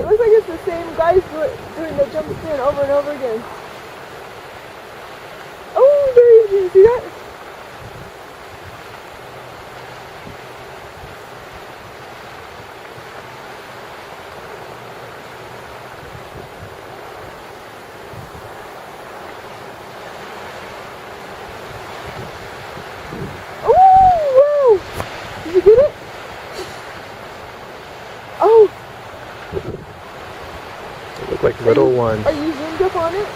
It looks like it's the same guys doing the jump spin over and over again. Oh, there he is. Did you see that? Oh, wow! Did you get it? Oh! They look like little ones. Are you zoomed up on it?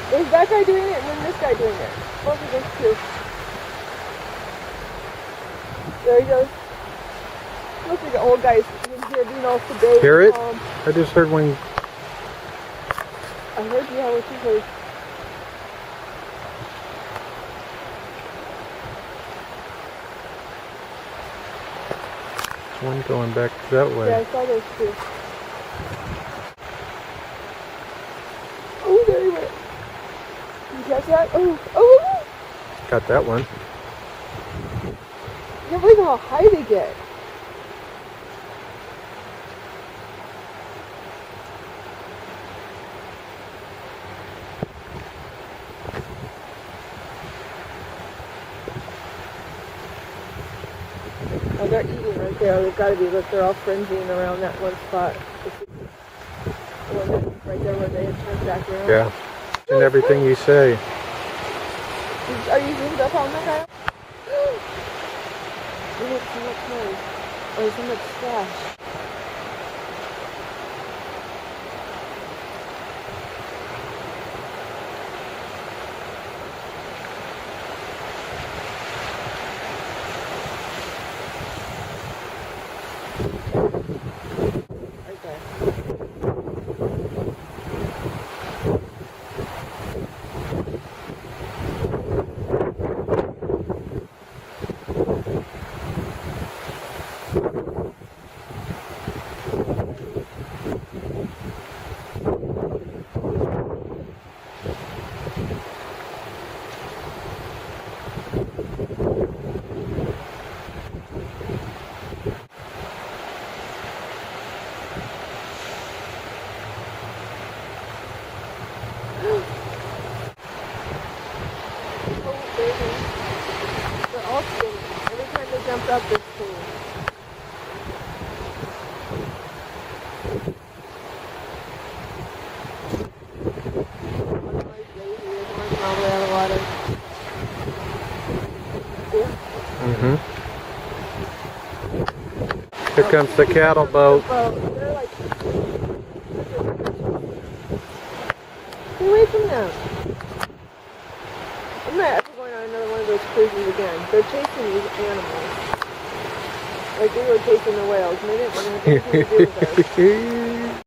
There's that guy doing it and then this guy doing it. Both of those two. There he goes. Looks like an old guy in here being all sedate. Hear it? I just heard one. I heard you. How what you heard? One going back that way. Yeah, I saw those two. Oh, there he went. Did you catch that? Oh! Got that one. I can't believe how high they get. Oh, they're eating right there. They've got to be. Look, they're all fringing around that one spot. The one that, right there where they had turned back around. Yeah. And everything you say. Are you zoomed up on that guy? We make so much noise. Or so much splash. Right there. Oh, baby. They're all skinny. Every time they jump up, they're skinny. One more baby. There's one all the way out of the water. Mm-hmm. Here comes the cattle boat. They're like... Stay away from them. I'm gonna have to go on another one of those cruises again. They're chasing these animals. Like we were chasing the whales, and they didn't want to have anything to do with us.